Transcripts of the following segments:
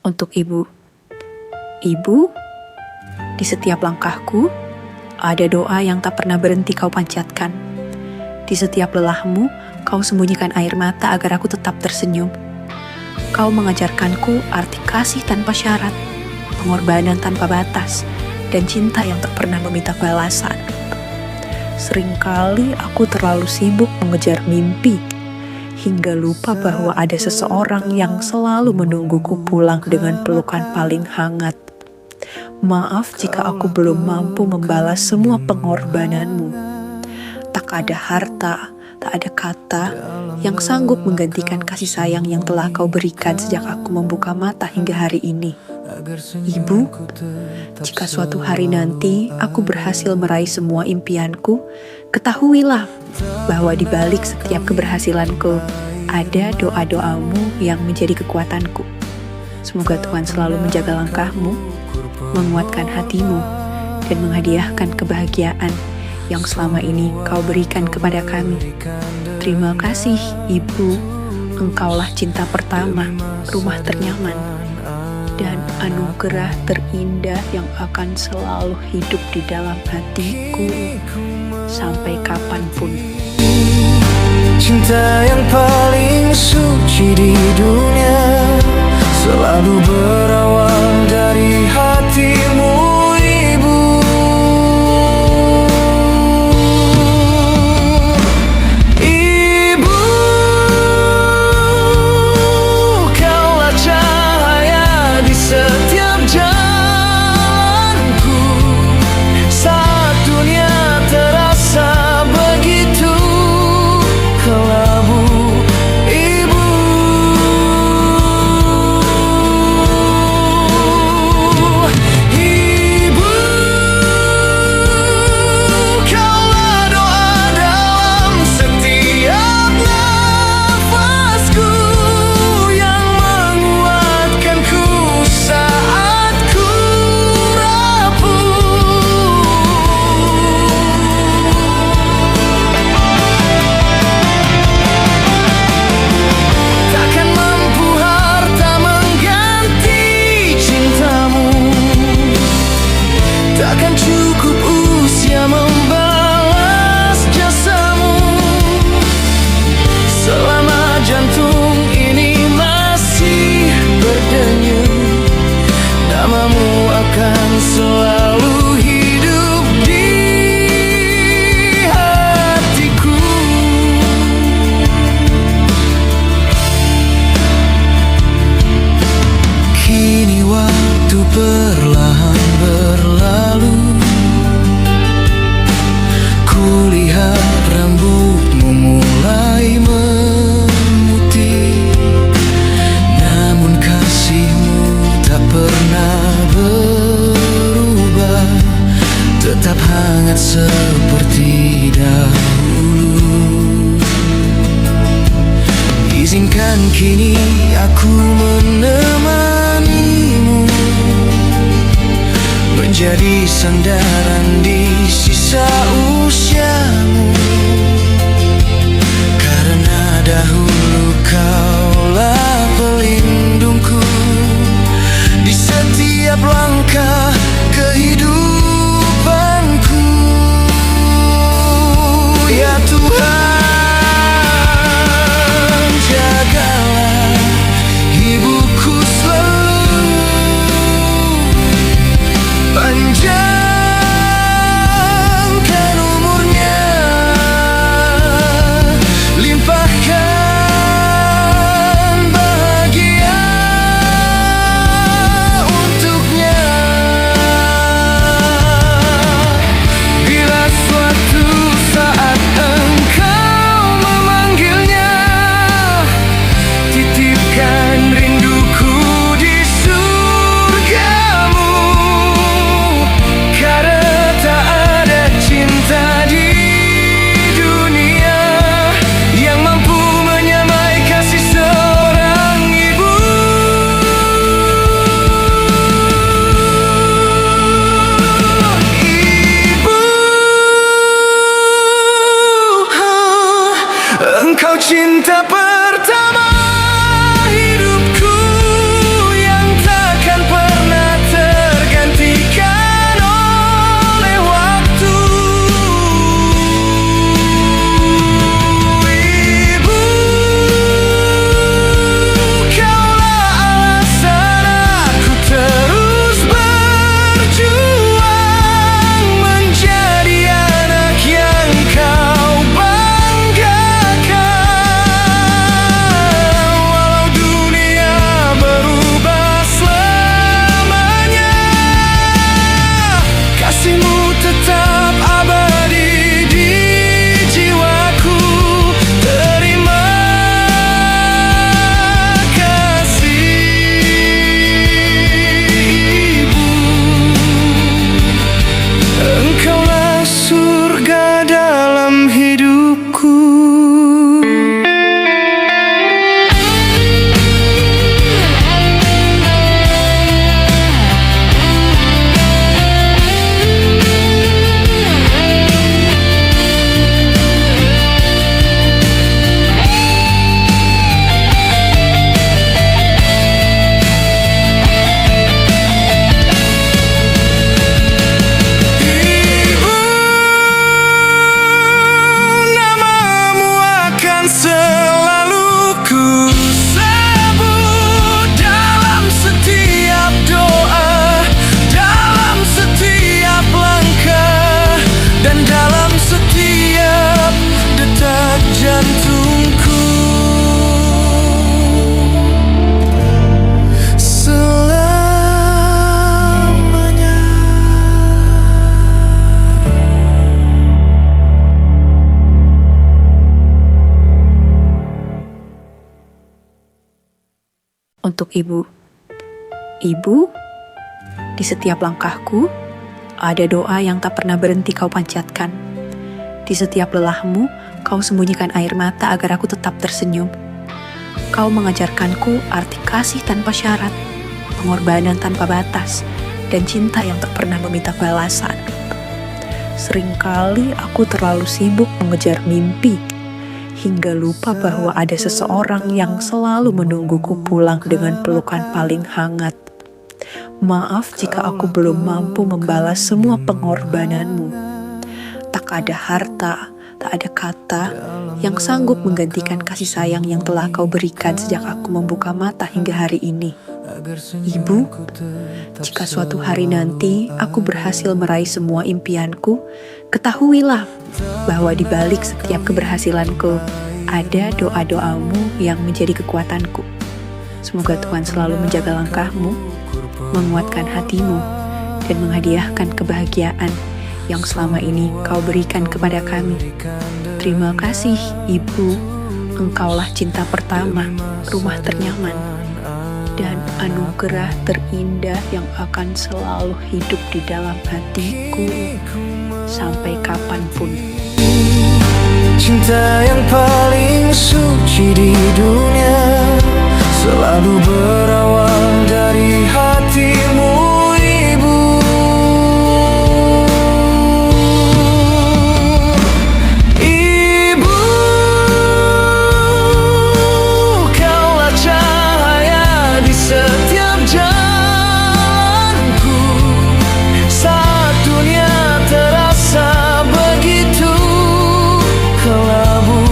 Untuk ibu. Ibu, di setiap langkahku, ada doa yang tak pernah berhenti kau panjatkan. Di setiap lelahmu, kau sembunyikan air mata agar aku tetap tersenyum. Kau mengajarkanku arti kasih tanpa syarat, pengorbanan tanpa batas, dan cinta yang tak pernah meminta balasan. Seringkali aku terlalu sibuk mengejar mimpi, hingga lupa bahwa ada seseorang yang selalu menungguku pulang dengan pelukan paling hangat. Maaf jika aku belum mampu membalas semua pengorbananmu. Tak ada harta, tak ada kata yang sanggup menggantikan kasih sayang yang telah kau berikan sejak aku membuka mata hingga hari ini. Ibu, jika suatu hari nanti aku berhasil meraih semua impianku, ketahuilah bahwa di balik setiap keberhasilanku ada doa-doamu yang menjadi kekuatanku. Semoga Tuhan selalu menjaga langkahmu, menguatkan hatimu, dan menghadiahkan kebahagiaan yang selama ini kau berikan kepada kami. Terima kasih, Ibu. Engkaulah cinta pertama, rumah ternyaman, dan anugerah terindah yang akan selalu hidup di dalam hatiku sampai kapanpun. Cinta yang paling suci di dunia selalu berawal dari hatimu, Ibu. Ibu, kaulah cahaya di setiap jalanku saat dunia terasa begitu kelabu. Ibu, Ibu, kaulah doa dalam setiap nafasku yang menguatkanku saat ku rapuh. Takkan mampu harta mengganti cintamu, takkan cukup usia membalas jasamu. Selama jantung ini masih berdenyut, namamu akan selalu hidup di hatiku. Kini waktu perlahan berlalu, kulihat rambutmu mulai memutih, namun kasihmu tak pernah berubah, tetap hangat seperti dahulu. Izinkan kini aku menemanimu, menjadi sandaran di sisa usiamu, karena dahulu kaulah pelindungku di setiap langkah kehidupanku. Ya Tuhan, jagalah ibuku selalu, panjangkan umurnya untuk ibu. Ibu, di setiap langkahku, ada doa yang tak pernah berhenti kau panjatkan. Di setiap lelahmu, kau sembunyikan air mata agar aku tetap tersenyum. Kau mengajarkanku arti kasih tanpa syarat, pengorbanan tanpa batas, dan cinta yang tak pernah meminta balasan. Seringkali aku terlalu sibuk mengejar mimpi, hingga lupa bahwa ada seseorang yang selalu menungguku pulang dengan pelukan paling hangat. Maaf jika aku belum mampu membalas semua pengorbananmu. Tak ada harta, tak ada kata yang sanggup menggantikan kasih sayang yang telah kau berikan sejak aku membuka mata hingga hari ini. Ibu, jika suatu hari nanti aku berhasil meraih semua impianku, ketahuilah bahwa di balik setiap keberhasilanku ada doa-doamu yang menjadi kekuatanku. Semoga Tuhan selalu menjaga langkahmu, menguatkan hatimu, dan menghadiahkan kebahagiaan yang selama ini kau berikan kepada kami. Terima kasih, Ibu. Engkaulah cinta pertama, rumah ternyaman, dan anugerah terindah yang akan selalu hidup di dalam hatiku sampai kapanpun. Cinta yang paling suci di dunia selalu berawal dari hatimu, Ibu. Ibu, kaulah cahaya di setiap jalanku saat dunia terasa begitu kelabu.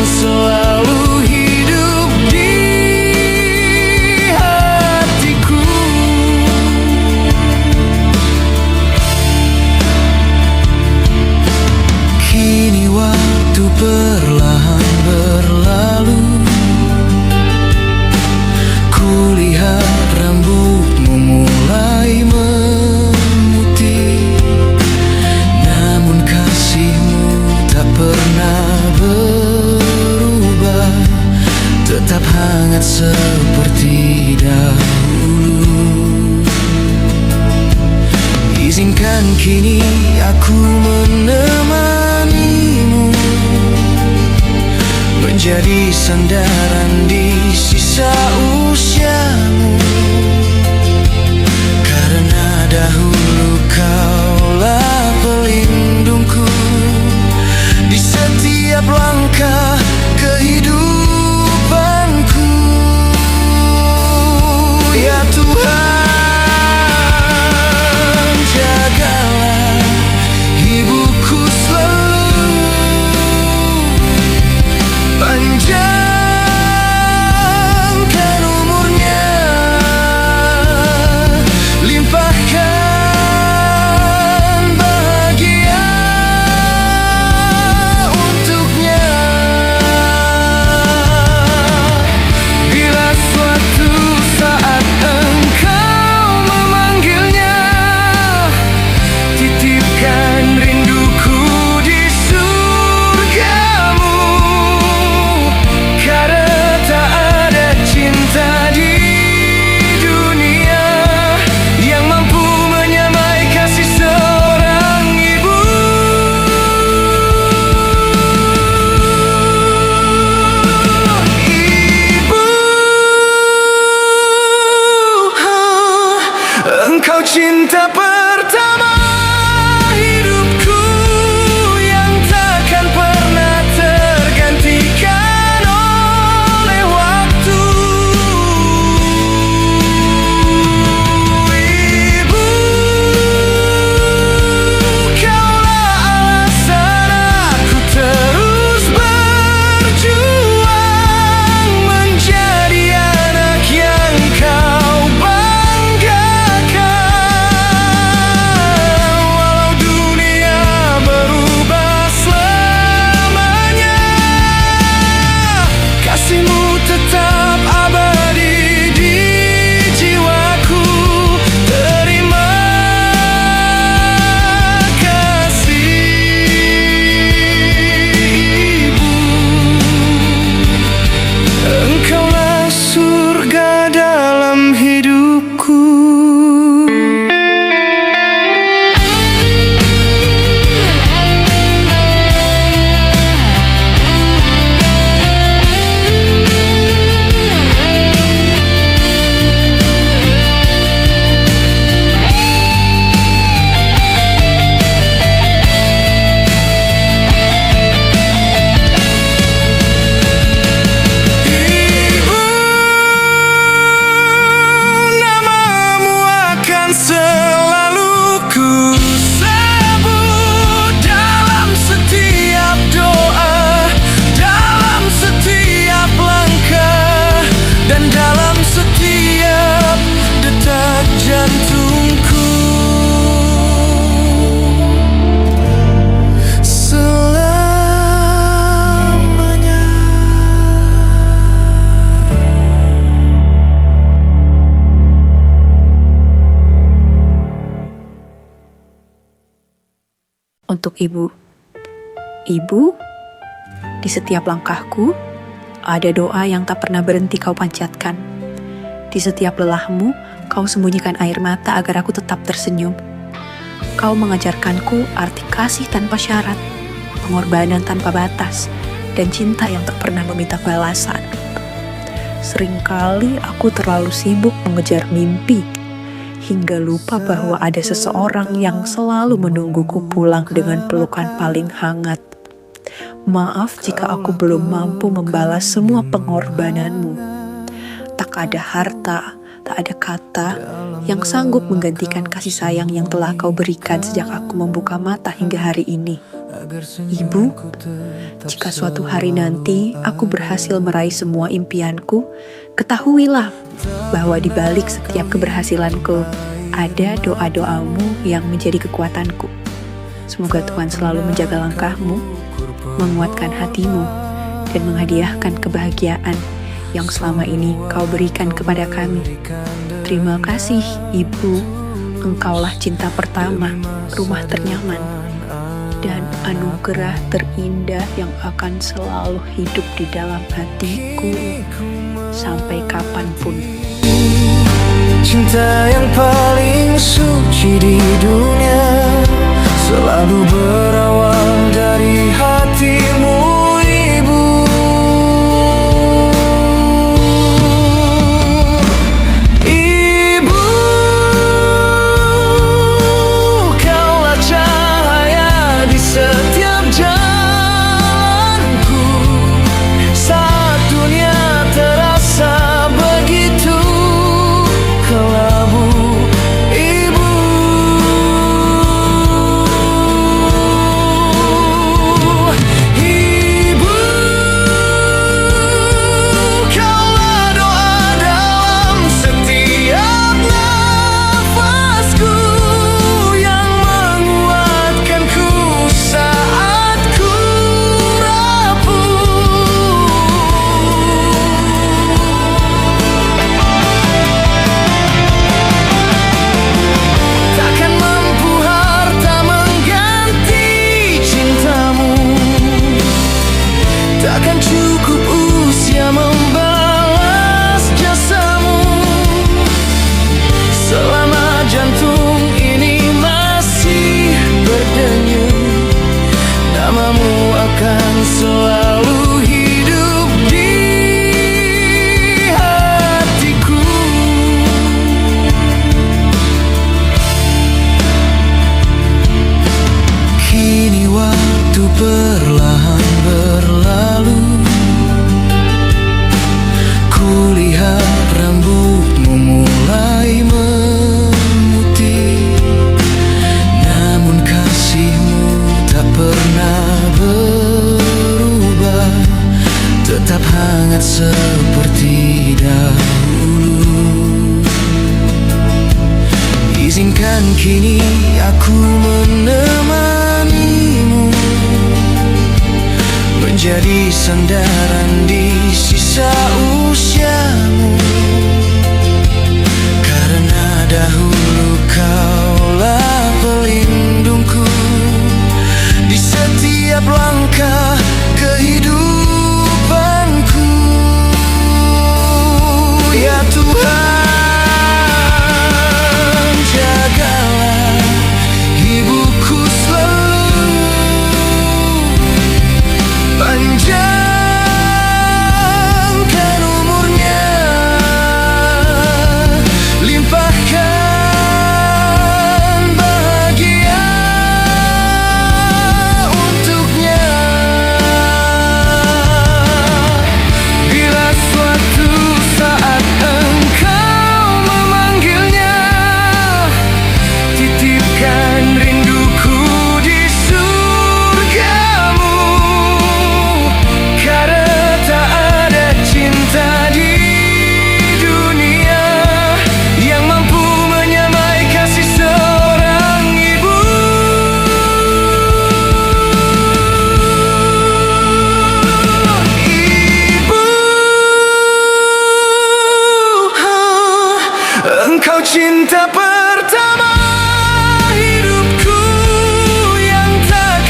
Selalu hidup di hatiku. Kini waktu perlahan berlalu, kulihat rambutmu mulai memutih, namun kasihmu tak pernah tetap hangat seperti dahulu. Izinkan kini aku menemanimu, menjadi sandaran di sisa usiamu, karena dahulu kaulah pelindungku di setiap langkah kehidupan. Ya Tuhan, jagalah ibuku selalu, panjangkan umurnya, limpahkan bahagia untuknya. untuk ibu. Ibu, di setiap langkahku, ada doa yang tak pernah berhenti kau panjatkan. Di setiap lelahmu, kau sembunyikan air mata agar aku tetap tersenyum. Kau mengajarkanku arti kasih tanpa syarat, pengorbanan tanpa batas, dan cinta yang tak pernah meminta balasan. Seringkali aku terlalu sibuk mengejar mimpi, hingga lupa bahwa ada seseorang yang selalu menungguku pulang dengan pelukan paling hangat. Maaf jika aku belum mampu membalas semua pengorbananmu. Tak ada harta, tak ada kata yang sanggup menggantikan kasih sayang yang telah kau berikan sejak aku membuka mata hingga hari ini. Ibu, jika suatu hari nanti aku berhasil meraih semua impianku, ketahuilah bahwa di balik setiap keberhasilanku ada doa-doamu yang menjadi kekuatanku. Semoga Tuhan selalu menjaga langkahmu, menguatkan hatimu, dan menghadiahkan kebahagiaan yang selama ini kau berikan kepada kami. Terima kasih, Ibu. Engkaulah cinta pertama, rumah ternyaman, dan anugerah terindah yang akan selalu hidup di dalam hatiku sampai kapanpun. Cinta yang paling suci di dunia selalu berawal dari hatimu, Ibu. Ibu, kaulah cahaya di setiap jalanku saat dunia terasa begitu kelabu. Ibu, Ibu, kaulah doa dalam setiap nafasku yang menguatkanku saat ku rapuh. Takkan mampu harta mengganti cintamu, takkan cukup usia membalas jasamu. Selama jantung ini masih berdenyut, namamu akan selalu hidup di hatiku. Kini waktu perlahan berlalu, kulihat rambutmu mulai memutih, namun kasihmu tak pernah berubah, tetap hangat seperti dahulu. Izinkan kini aku menemanimu, menjadi sandaran di sisa usiamu, karena dahulu kaulah pelindungku di setiap langkah kehidupanku. Ya Tuhan, jagalah ibuku selalu, panjangkan umurnya, limpahkan bahagia untuknya. Bila suatu saat engkau memanggilnya, titipkan rinduku di surgamu, karena tak ada cinta di dunia yang mampu menyamai kasih seorang ibu. Ibu, engkau cinta pertama hidupku yang tak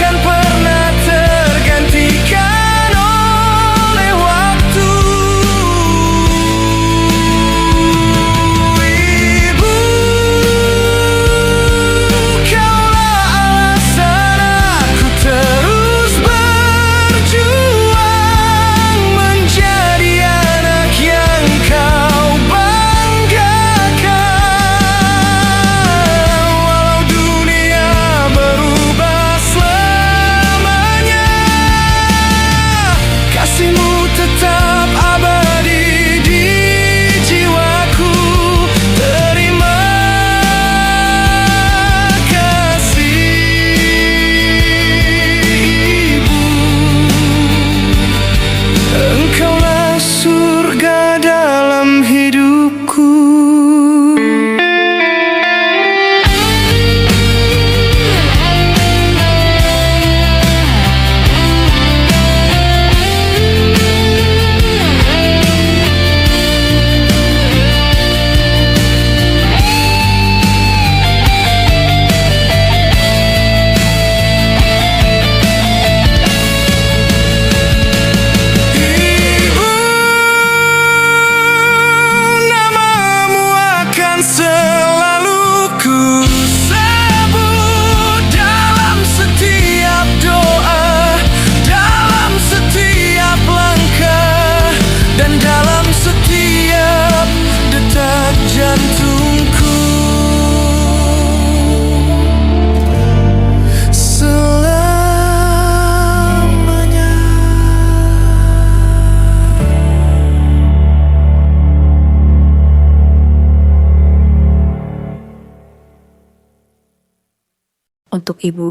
untuk ibu.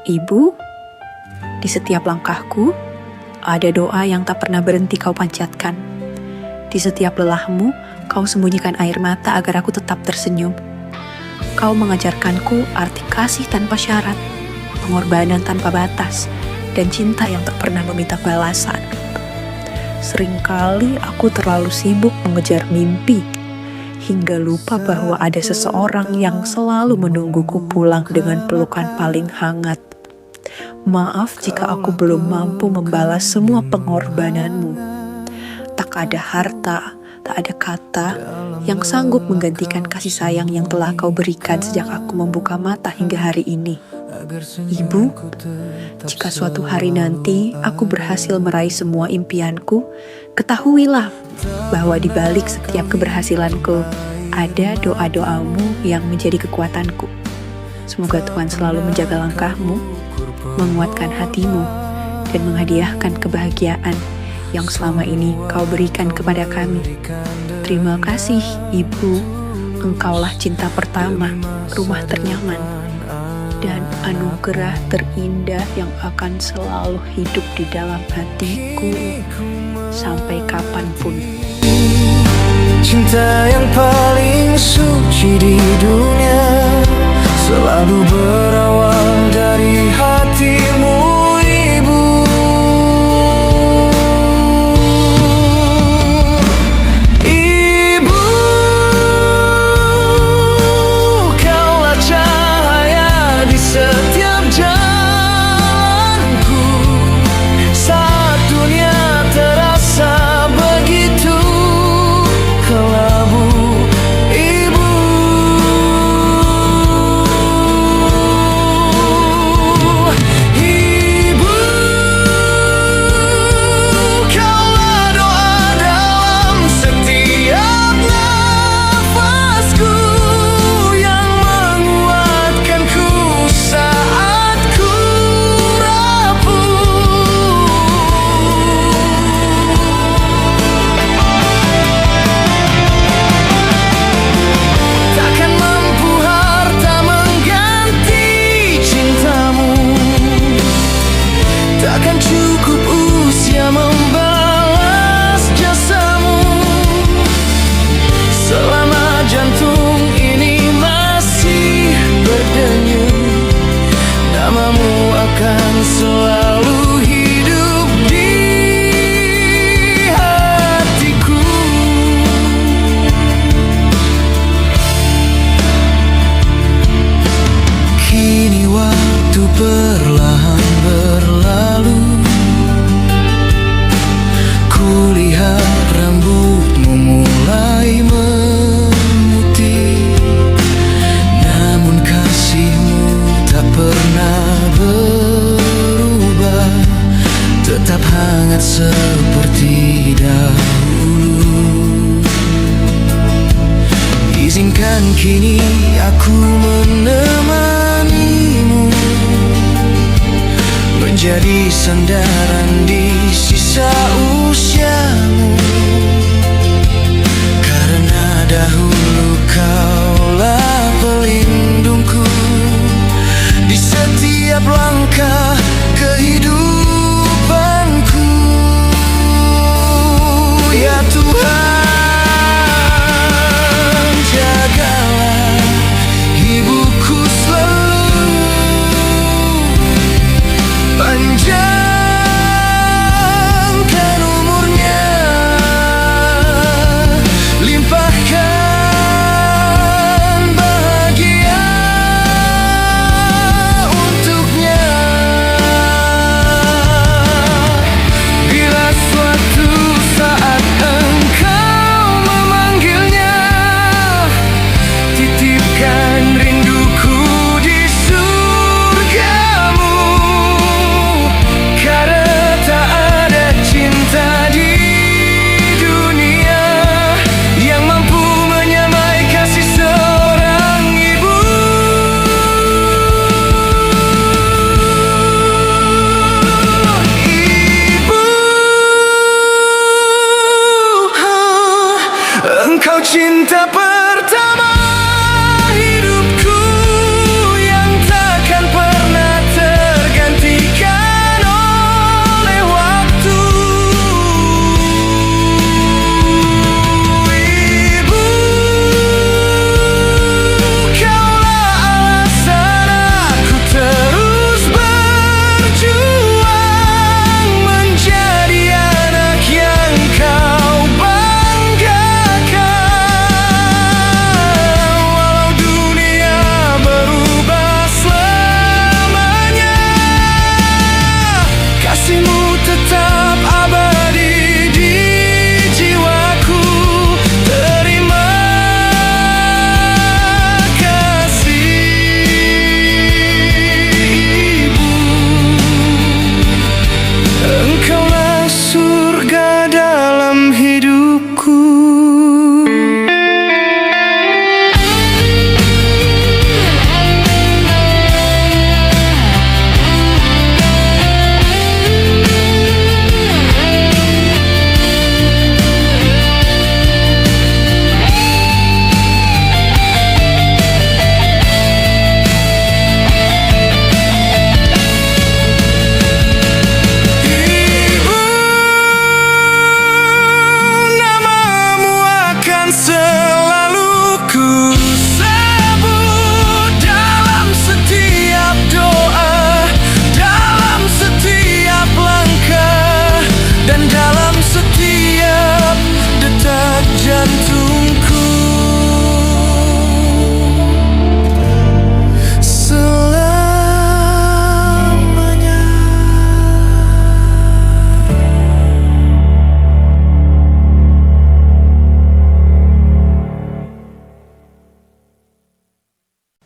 Ibu, di setiap langkahku, ada doa yang tak pernah berhenti kau panjatkan. Di setiap lelahmu, kau sembunyikan air mata agar aku tetap tersenyum. Kau mengajarkanku arti kasih tanpa syarat, pengorbanan tanpa batas, dan cinta yang tak pernah meminta balasan. Seringkali aku terlalu sibuk mengejar mimpi, hingga lupa bahwa ada seseorang yang selalu menungguku pulang dengan pelukan paling hangat. Maaf jika aku belum mampu membalas semua pengorbananmu. Tak ada harta, tak ada kata yang sanggup menggantikan kasih sayang yang telah kau berikan sejak aku membuka mata hingga hari ini. Ibu, jika suatu hari nanti aku berhasil meraih semua impianku, ketahuilah bahwa di balik setiap keberhasilanku ada doa-doamu yang menjadi kekuatanku. Semoga Tuhan selalu menjaga langkahmu, menguatkan hatimu, dan menghadiahkan kebahagiaan yang selama ini kau berikan kepada kami. Terima kasih, Ibu. Engkaulah cinta pertama, rumah ternyaman, dan anugerah terindah yang akan selalu hidup di dalam hatiku sampai kapanpun. Cinta yang paling suci di dunia selalu berawal dari hatimu, Ibu. Ibu, kaulah cahaya di setiap jalanku saat dunia terasa begitu kelabu. Ibu, Ibu, kaulah doa dalam setiap nafasku yang menguatkanku saat ku rapuh. Takkan mampu harta mengganti cintamu, takkan cukup usia membalas jasamu. Selama jantung ini masih berdenyut, namamu akan selalu hidup di hatiku. Kini waktu perlahan berlalu, kulihat rambutmu mulai memutih, namun kasihmu tak pernah berubah, tetap hangat seperti dahulu. Izinkan kini aku menemanimu, menjadi sandaran di sisa usiamu, karena dahulu kaulah pelindungku di setiap langkah kehidupanku. Ya Tuhan, jagalah ibuku selalu, panjangkan umurnya, limpahkan bahagia untuknya. Bila suatu saat engkau memanggilnya, titipkan rinduku di surgamu, karena tak ada cinta di dunia yang mampu menyamai kasih seorang ibu. Ibu, engkau cinta pertama hidupku yang tak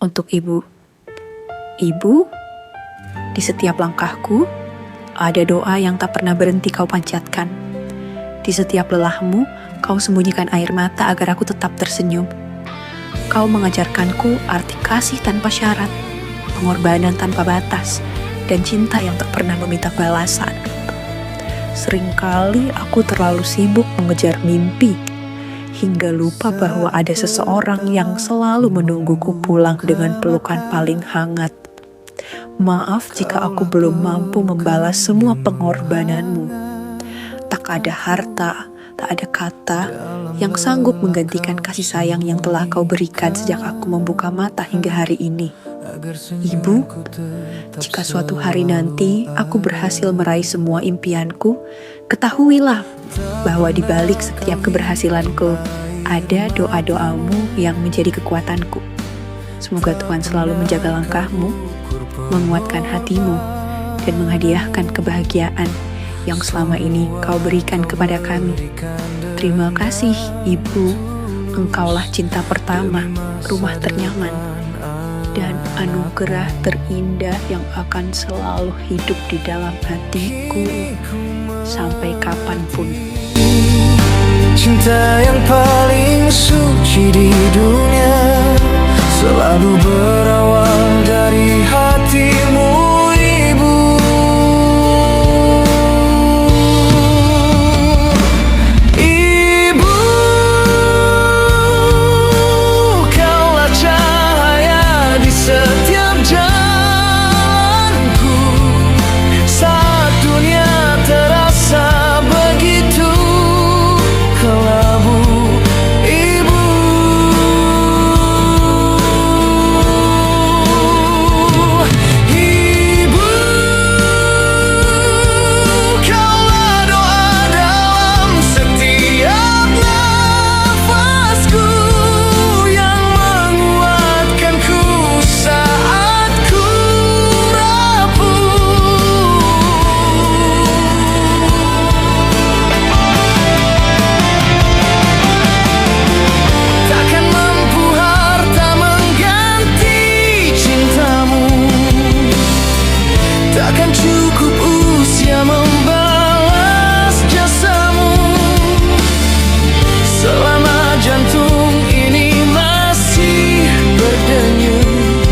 Untuk ibu. Ibu, di setiap langkahku, ada doa yang tak pernah berhenti kau panjatkan. Di setiap lelahmu, kau sembunyikan air mata agar aku tetap tersenyum. Kau mengajarkanku arti kasih tanpa syarat, pengorbanan tanpa batas, dan cinta yang tak pernah meminta balasan. Seringkali aku terlalu sibuk mengejar mimpi, hingga lupa bahwa ada seseorang yang selalu menungguku pulang dengan pelukan paling hangat. Maaf jika aku belum mampu membalas semua pengorbananmu. Tak ada harta, tak ada kata yang sanggup menggantikan kasih sayang yang telah kau berikan sejak aku membuka mata hingga hari ini. Ibu, jika suatu hari nanti aku berhasil meraih semua impianku, ketahuilah bahwa di balik setiap keberhasilanku ada doa-doamu yang menjadi kekuatanku. Semoga Tuhan selalu menjaga langkahmu, menguatkan hatimu, dan menghadiahkan kebahagiaan yang selama ini kau berikan kepada kami. Terima kasih, Ibu. Engkaulah cinta pertama, rumah ternyaman, dan anugerah terindah yang akan selalu hidup di dalam hatiku sampai kapanpun. Cinta yang paling suci di dunia selalu berawal dari hatimu, Ibu. Ibu, kaulah cahaya di setiap jalanku saat dunia terasa begitu kelabu. Ibu, Ibu, kaulah doa dalam setiap nafasku yang menguatkanku saat ku rapuh. Takkan mampu harta mengganti cintamu, takkan cukup usia membalas jasamu. Selama jantung ini masih berdenyut,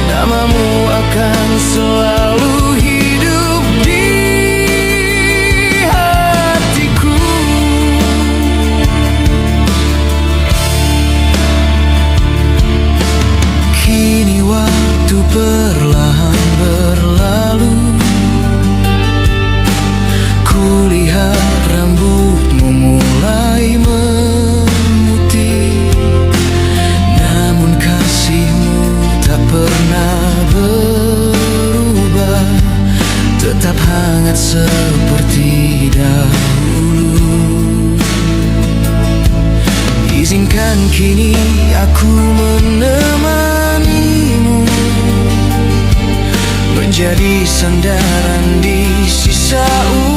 namamu akan selalu hidup di hatiku. Kini waktu perlahan berlalu, kulihat rambutmu mulai memutih, namun kasihmu tak pernah berubah, tetap hangat seperti dahulu. Izinkan kini aku menemanimu, menjadi sandaran di sisa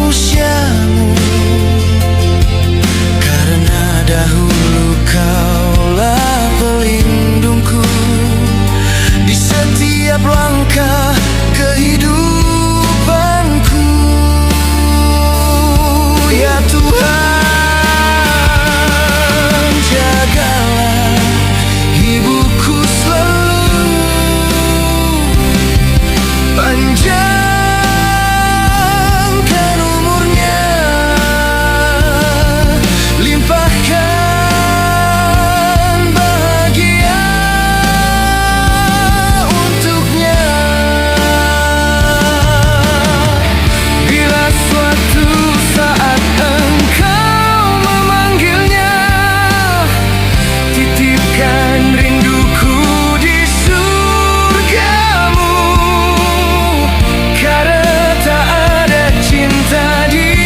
usiamu, karena dahulu kaulah pelindungku di setiap langkah kehidupanku. Ya Tuhan, jagalah ibuku selalu, panjangkan umurnya, limpahkan bahagia untuknya. Bila suatu saat engkau memanggilnya, titipkan rinduku di surgamu, karena tak ada cinta di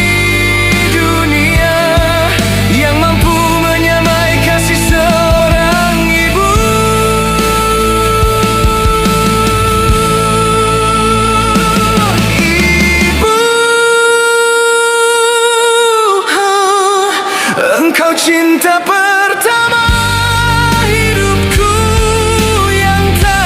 dunia yang mampu menyamai kasih seorang ibu. Ibu, engkau cinta pertama hidupku yang tak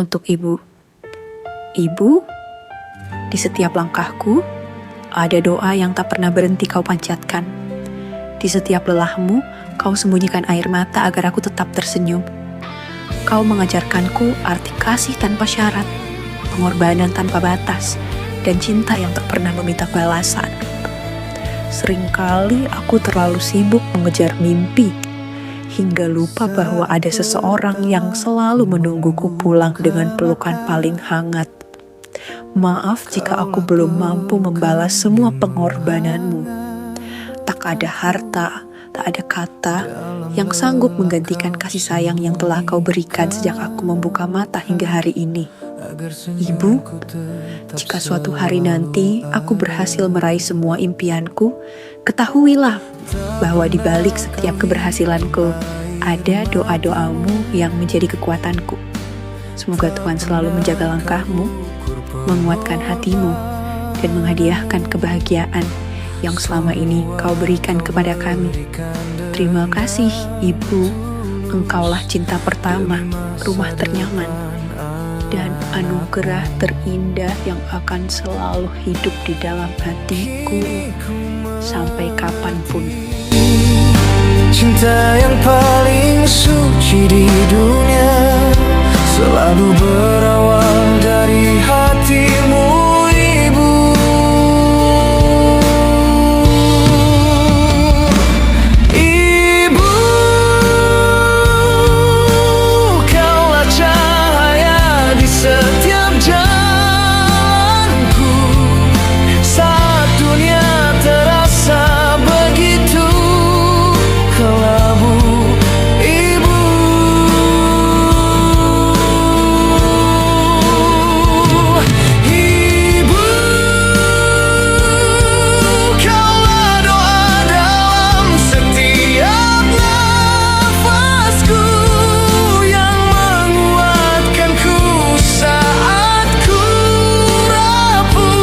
untuk ibu. Ibu, di setiap langkahku, ada doa yang tak pernah berhenti kau panjatkan. Di setiap lelahmu, kau sembunyikan air mata agar aku tetap tersenyum. Kau mengajarkanku arti kasih tanpa syarat, pengorbanan tanpa batas, dan cinta yang tak pernah meminta balasan. Seringkali aku terlalu sibuk mengejar mimpi, hingga lupa bahwa ada seseorang yang selalu menungguku pulang dengan pelukan paling hangat. Maaf jika aku belum mampu membalas semua pengorbananmu. Tak ada harta, tak ada kata yang sanggup menggantikan kasih sayang yang telah kau berikan sejak aku membuka mata hingga hari ini. Ibu, jika suatu hari nanti aku berhasil meraih semua impianku, ketahuilah bahwa di balik setiap keberhasilanku ada doa-doamu yang menjadi kekuatanku. Semoga Tuhan selalu menjaga langkahmu, menguatkan hatimu, dan menghadiahkan kebahagiaan yang selama ini kau berikan kepada kami. Terima kasih, Ibu. Engkaulah cinta pertama, rumah ternyaman, dan anugerah terindah yang akan selalu hidup di dalam hatiku sampai kapanpun. Cinta yang paling suci di dunia selalu berawal dari hatimu, Ibu. Ibu, kaulah cahaya di setiap jalanku saat dunia terasa begitu kelabu. Ibu, Ibu, kaulah doa dalam setiap nafasku yang menguatkanku saat ku rapuh.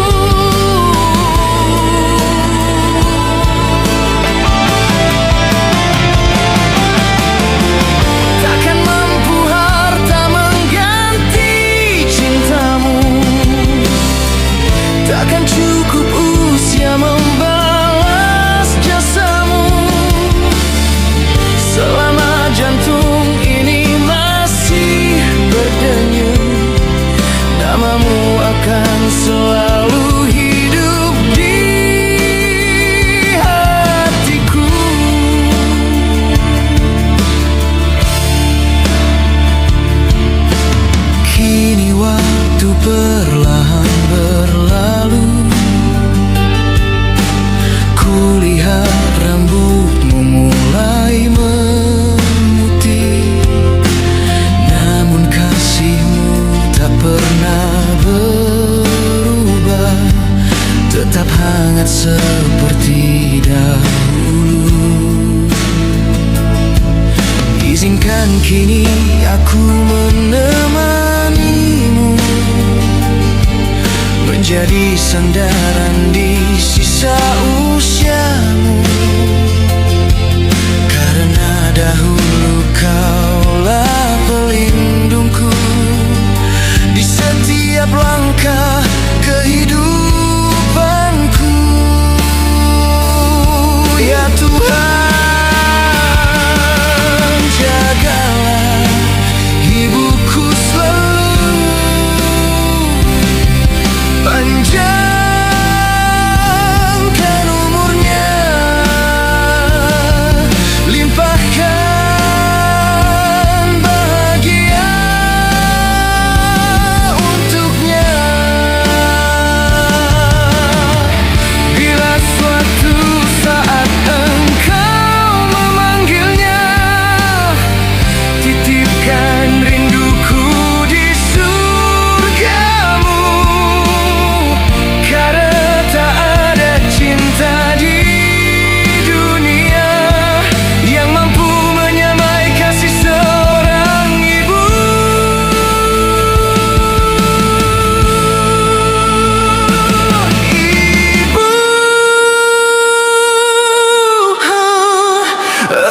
Takkan mampu harta mengganti cintamu, takkan cukup usia membalas jasamu. Selama jantung ini masih berdenyut, namamu akan selalu hidup di hatiku. Kini waktu perlahan berlalu, kulihat rambutmu mulai memutih, namun kasihmu tak pernah berubah, tetap hangat seperti dahulu. Izinkan kini aku menemanimu, menjadi sandaran di sisa usiamu, karena dahulu kaulah pelindungku di setiap langkah kehidupanku. Ya Tuhan, jagalah ibuku selalu, panjangkan umurnya, limpahkan bahagia untuknya. Bila suatu saat engkau memanggilnya, titipkan rinduku di surgamu, karena tak ada cinta di dunia yang mampu menyamai kasih seorang ibu. Ibu,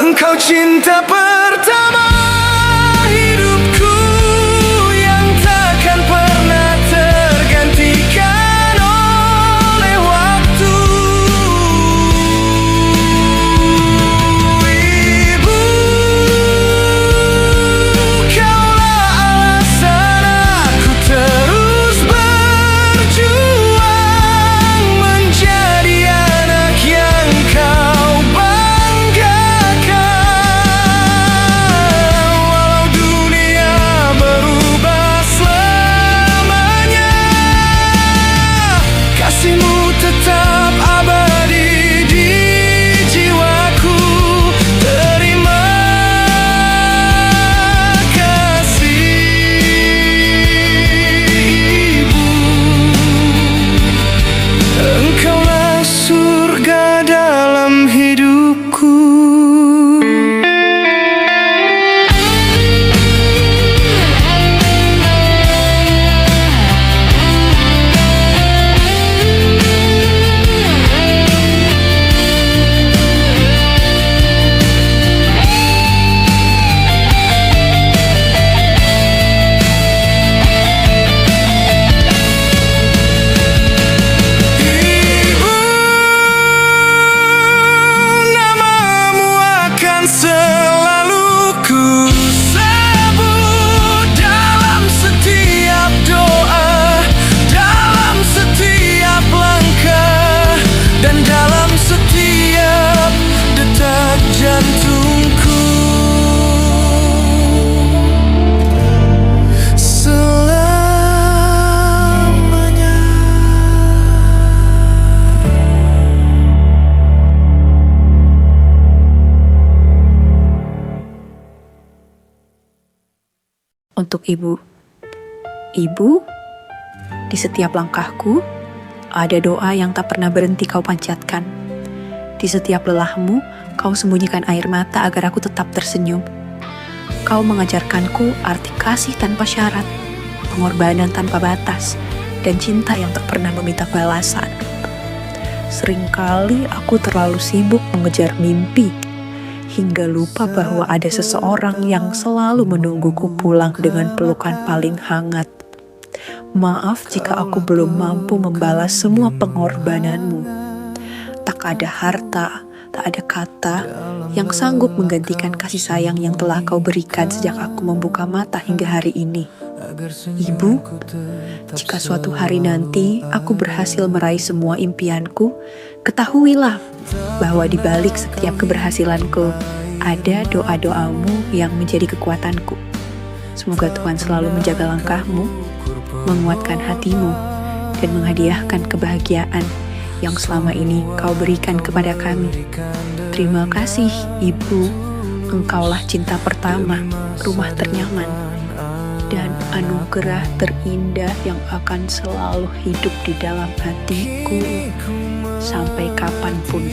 engkau cinta pertama hidupku yang tak untuk ibu. Ibu, di setiap langkahku, ada doa yang tak pernah berhenti kau panjatkan. Di setiap lelahmu, kau sembunyikan air mata agar aku tetap tersenyum. Kau mengajarkanku arti kasih tanpa syarat, pengorbanan tanpa batas, dan cinta yang tak pernah meminta balasan. Seringkali aku terlalu sibuk mengejar mimpi, hingga lupa bahwa ada seseorang yang selalu menungguku pulang dengan pelukan paling hangat. Maaf jika aku belum mampu membalas semua pengorbananmu. Tak ada harta, tak ada kata yang sanggup menggantikan kasih sayang yang telah kau berikan sejak aku membuka mata hingga hari ini. Ibu, jika suatu hari nanti aku berhasil meraih semua impianku, ketahuilah bahwa di balik setiap keberhasilanku ada doa-doamu yang menjadi kekuatanku. Semoga Tuhan selalu menjaga langkahmu, menguatkan hatimu, dan menghadiahkan kebahagiaan yang selama ini kau berikan kepada kami. Terima kasih, Ibu. Engkaulah cinta pertama, rumah ternyaman, dan anugerah terindah yang akan selalu hidup di dalam hatiku sampai kapanpun.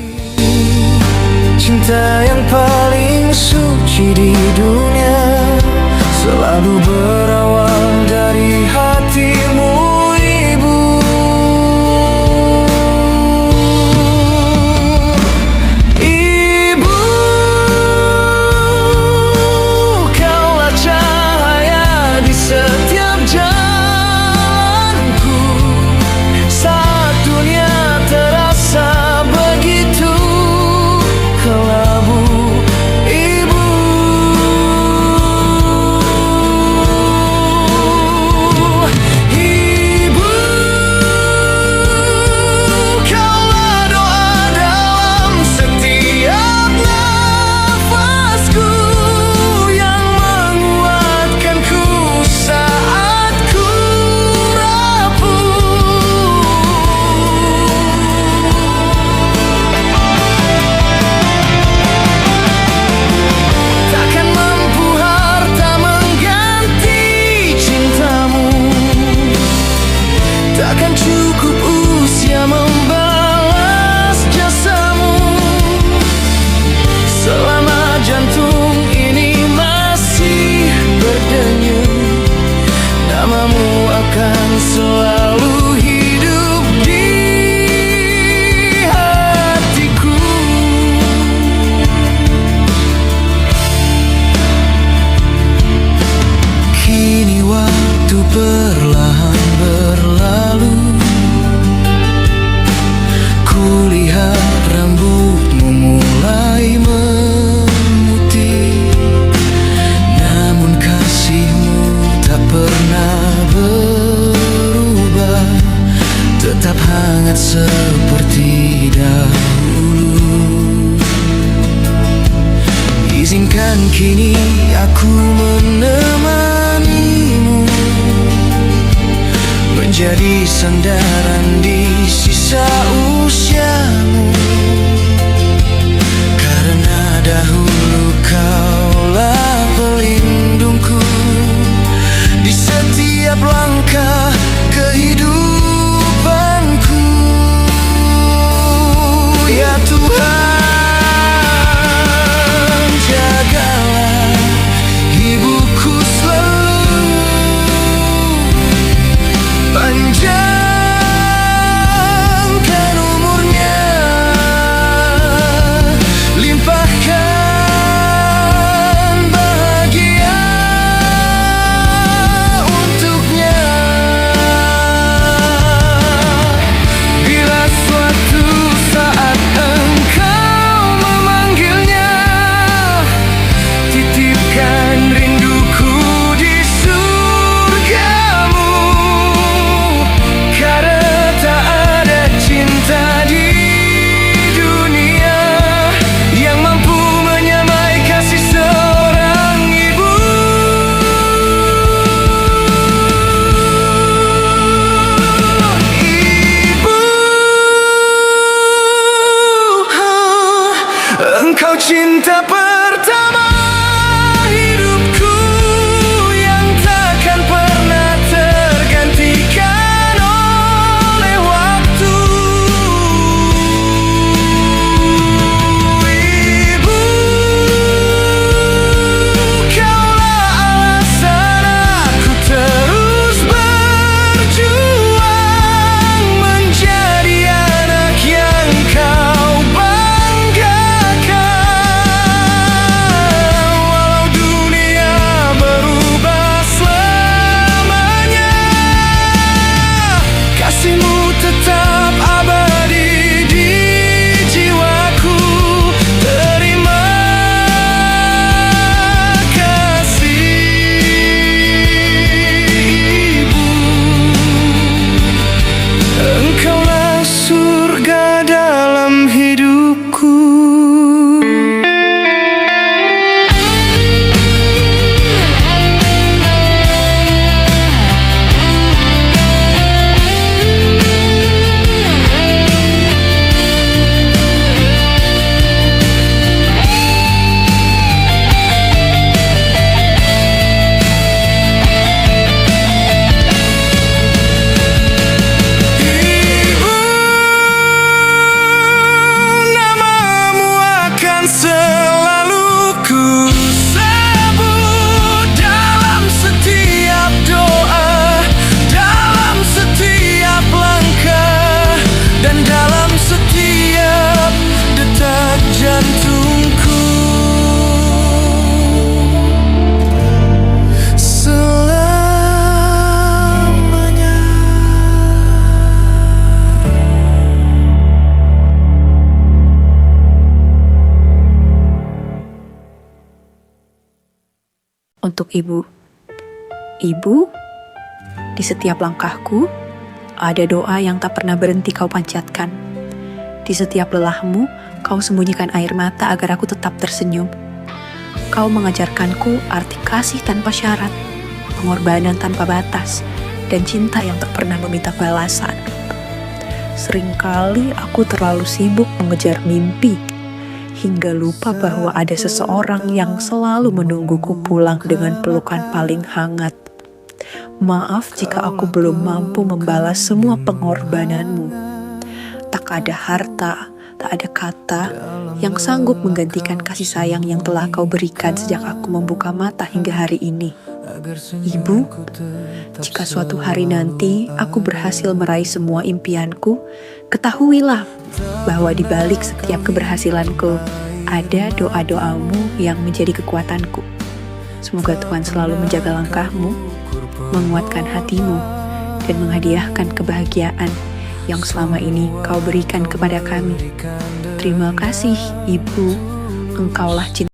Cinta yang paling suci di dunia selalu berawal dari hatimu, Ibu. Ibu, kaulah cahaya di setiap jalanku saat dunia terasa begitu kelabu. Ibu, Ibu, kaulah doa dalam setiap nafasku yang menguatkanku saat ku rapuh. Takkan mampu harta mengganti cintamu, takkan cukup usia membalas jasamu. Selama jantung ini masih berdenyut, namamu akan selalu hidup di hatiku. Kini waktu perlahan berlalu, kulihat rambutmu mulai memutih, namun kasihmu tak pernah berubah, tetap hangat seperti dahulu. Izinkan kini aku menemanimu, menjadi sandaran di sisa usiamu, karena dahulu kaulah pelindungku di setiap langkah kehidupanku. Ya Tuhan, jagalah ibuku selalu, panjangkan umurnya, limpahkan bahagia untuknya. Bila suatu saat engkau memanggilnya, titipkan rinduku di surgamu, karena tak ada cinta di dunia yang mampu menyamai kasih seorang ibu. Ibu, engkau cinta pertama hidupku yang tak Untuk Ibu. Ibu, di setiap langkahku, ada doa yang tak pernah berhenti kau panjatkan. Di setiap lelahmu, kau sembunyikan air mata agar aku tetap tersenyum. Kau mengajarkanku arti kasih tanpa syarat, pengorbanan tanpa batas, dan cinta yang tak pernah meminta balasan. Seringkali aku terlalu sibuk mengejar mimpi, hingga lupa bahwa ada seseorang yang selalu menungguku pulang dengan pelukan paling hangat. Maaf jika aku belum mampu membalas semua pengorbananmu. Tak ada harta, tak ada kata yang sanggup menggantikan kasih sayang yang telah kau berikan sejak aku membuka mata hingga hari ini. Ibu, jika suatu hari nanti aku berhasil meraih semua impianku, ketahuilah bahwa di balik setiap keberhasilanku ada doa-doamu yang menjadi kekuatanku. Semoga Tuhan selalu menjaga langkahmu, menguatkan hatimu, dan menghadiahkan kebahagiaan yang selama ini kau berikan kepada kami. Terima kasih, Ibu. Engkaulah cinta